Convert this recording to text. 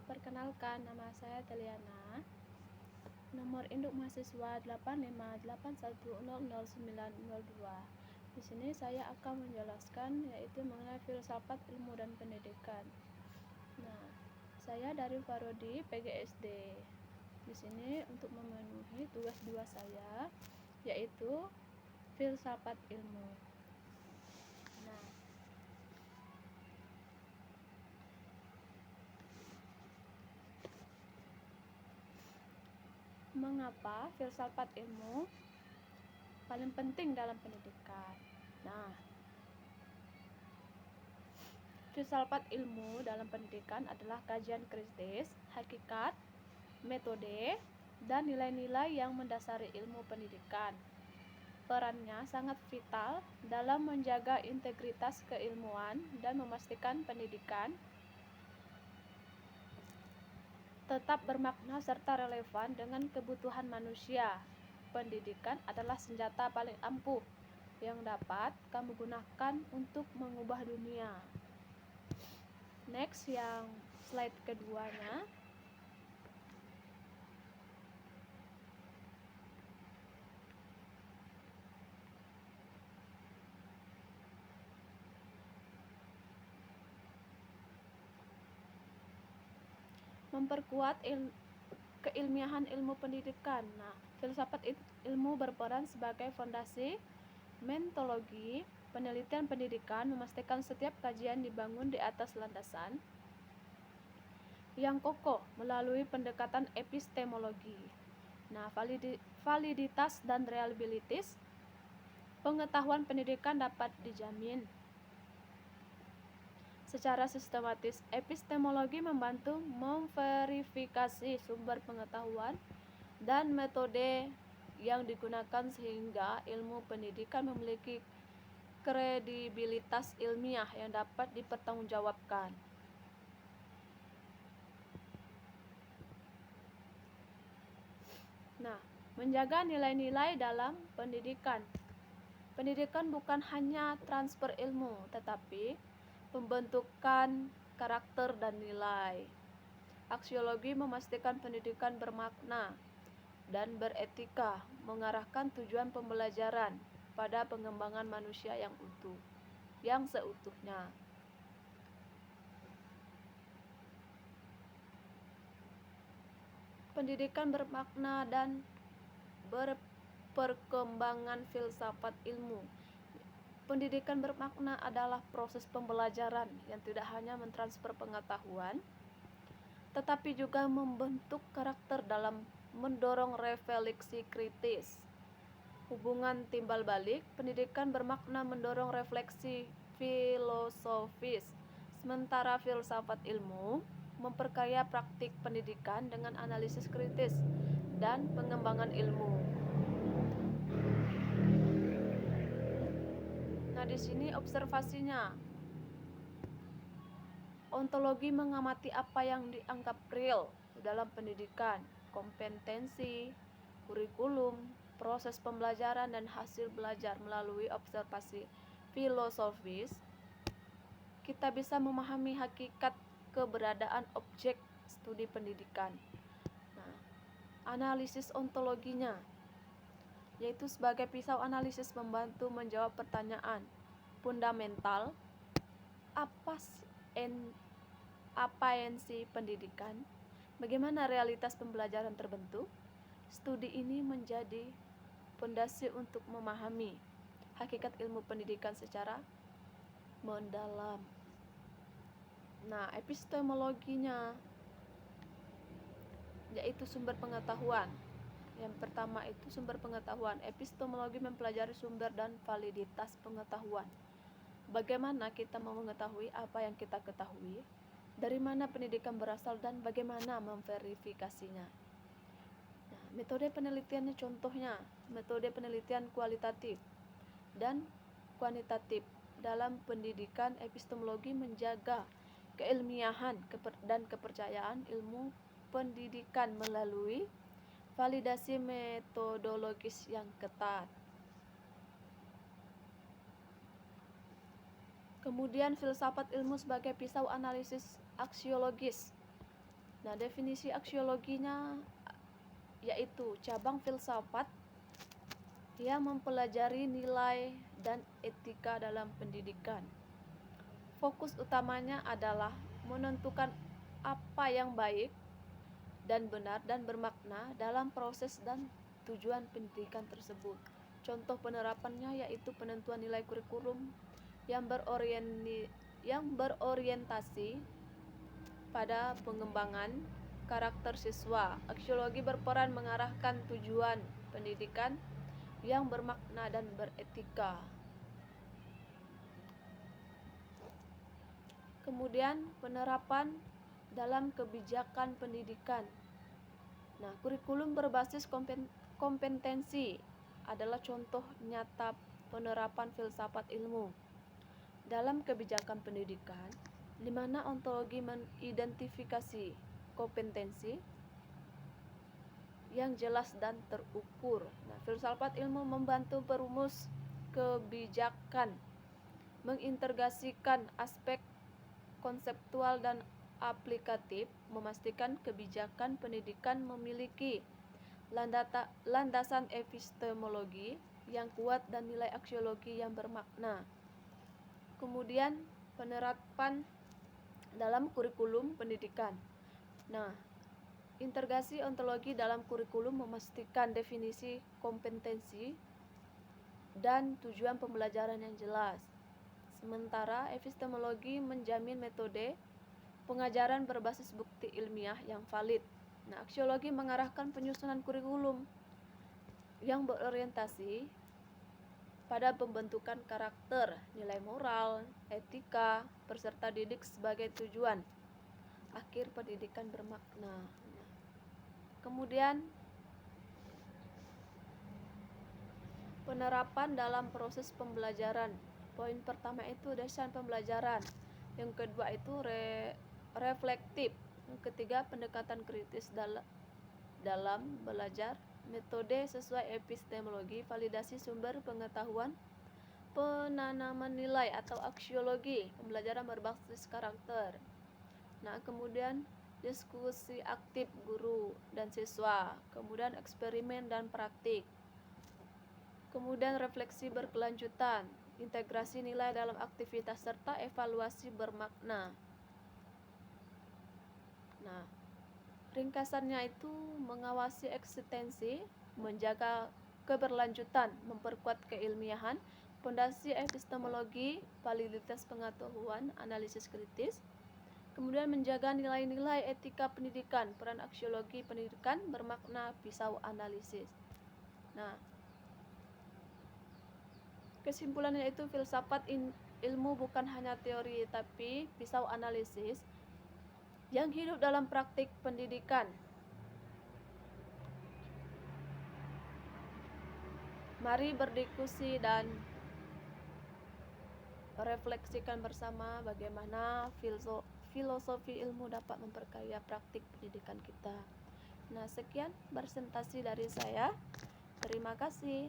Perkenalkan, nama saya Teliana. Nomor induk mahasiswa 858100902. Di sini saya akan menjelaskan yaitu mengenai filsafat ilmu dan pendidikan. Nah, saya dari Prodi PGSD. Di sini untuk memenuhi tugas 2 saya yaitu filsafat ilmu. Nah, mengapa filsafat ilmu paling penting dalam pendidikan? Nah, filsafat ilmu dalam pendidikan adalah kajian kritis, hakikat, metode, dan nilai-nilai yang mendasari ilmu pendidikan. Perannya sangat vital dalam menjaga integritas keilmuan dan memastikan pendidikan tetap bermakna serta relevan dengan kebutuhan manusia. Pendidikan adalah senjata paling ampuh yang dapat kamu gunakan untuk mengubah dunia. Next, yang slide keduanya. Memperkuat keilmiahan ilmu pendidikan. Nah, filsafat ilmu berperan sebagai fondasi metodologi penelitian pendidikan, memastikan setiap kajian dibangun di atas landasan yang kokoh melalui pendekatan epistemologi. Nah, validitas dan reliabilitas pengetahuan pendidikan dapat dijamin secara sistematis. Epistemologi membantu memverifikasi sumber pengetahuan dan metode yang digunakan sehingga ilmu pendidikan memiliki kredibilitas ilmiah yang dapat dipertanggungjawabkan. Nah, menjaga nilai-nilai dalam pendidikan. Pendidikan bukan hanya transfer ilmu, tetapi pembentukan karakter dan nilai. Aksiologi memastikan pendidikan bermakna dan beretika, mengarahkan tujuan pembelajaran pada pengembangan manusia yang seutuhnya. Pendidikan bermakna dan berperkembangan filsafat ilmu. Pendidikan bermakna adalah proses pembelajaran yang tidak hanya mentransfer pengetahuan, tetapi juga membentuk karakter dalam mendorong refleksi kritis. Hubungan timbal balik, pendidikan bermakna mendorong refleksi filosofis, sementara filsafat ilmu memperkaya praktik pendidikan dengan analisis kritis dan pengembangan ilmu. Nah, di sini observasinya. Ontologi mengamati apa yang dianggap real dalam pendidikan, kompetensi, kurikulum, proses pembelajaran dan hasil belajar. Melalui observasi filosofis, kita bisa memahami hakikat keberadaan objek studi pendidikan. Nah, analisis ontologinya yaitu sebagai pisau analisis membantu menjawab pertanyaan fundamental: apa esensi pendidikan? Bagaimana realitas pembelajaran terbentuk? Studi ini menjadi fondasi untuk memahami hakikat ilmu pendidikan secara mendalam. Nah, epistemologinya yaitu sumber pengetahuan. Yang pertama itu sumber pengetahuan. Epistemologi mempelajari sumber dan validitas pengetahuan. Bagaimana kita mau mengetahui apa yang kita ketahui, dari mana pendidikan berasal, dan bagaimana memverifikasinya. Nah, metode penelitiannya contohnya, metode penelitian kualitatif dan kuantitatif. Dalam pendidikan, epistemologi menjaga keilmiahan dan kepercayaan ilmu pendidikan melalui validasi metodologis yang ketat. Kemudian filsafat ilmu sebagai pisau analisis aksiologis. Nah, definisi aksiologinya yaitu cabang filsafat yang mempelajari nilai dan etika dalam pendidikan. Fokus utamanya adalah menentukan apa yang baik dan benar dan bermakna dalam proses dan tujuan pendidikan tersebut. Contoh penerapannya yaitu penentuan nilai kurikulum yang berorientasi pada pengembangan karakter siswa. Aksiologi berperan mengarahkan tujuan pendidikan yang bermakna dan beretika. Kemudian penerapan dalam kebijakan pendidikan. Nah, kurikulum berbasis kompetensi adalah contoh nyata penerapan filsafat ilmu dalam kebijakan pendidikan, di mana ontologi mengidentifikasi kompetensi yang jelas dan terukur. Nah, filsafat ilmu membantu perumus kebijakan, mengintegrasikan aspek konseptual dan aplikatif, memastikan kebijakan pendidikan memiliki landasan epistemologi yang kuat dan nilai aksiologi yang bermakna. Kemudian penerapan dalam kurikulum pendidikan. Nah, integrasi ontologi dalam kurikulum memastikan definisi kompetensi dan tujuan pembelajaran yang jelas. Sementara epistemologi menjamin metode pengajaran berbasis bukti ilmiah yang valid. Nah, aksiologi mengarahkan penyusunan kurikulum yang berorientasi pada pembentukan karakter, nilai moral, etika, peserta didik sebagai tujuan akhir pendidikan bermakna. Kemudian penerapan dalam proses pembelajaran. Poin pertama itu desain pembelajaran. Yang kedua itu reflektif. Yang ketiga pendekatan kritis dalam belajar. Metode sesuai epistemologi, validasi sumber pengetahuan, penanaman nilai atau aksiologi, pembelajaran berbasis karakter. Nah, kemudian diskusi aktif guru dan siswa, kemudian eksperimen dan praktik, kemudian refleksi berkelanjutan, integrasi nilai dalam aktivitas serta evaluasi bermakna. Nah, ringkasannya itu mengawasi eksistensi, menjaga keberlanjutan, memperkuat keilmiahan, fondasi epistemologi, validitas pengetahuan, analisis kritis, kemudian menjaga nilai-nilai etika pendidikan, peran aksiologi pendidikan bermakna pisau analisis. Nah, kesimpulannya itu filsafat ilmu bukan hanya teori tapi pisau analisis yang hidup dalam praktik pendidikan. Mari berdiskusi dan refleksikan bersama bagaimana filosofi ilmu dapat memperkaya praktik pendidikan kita. Nah, sekian presentasi dari saya. Terima kasih.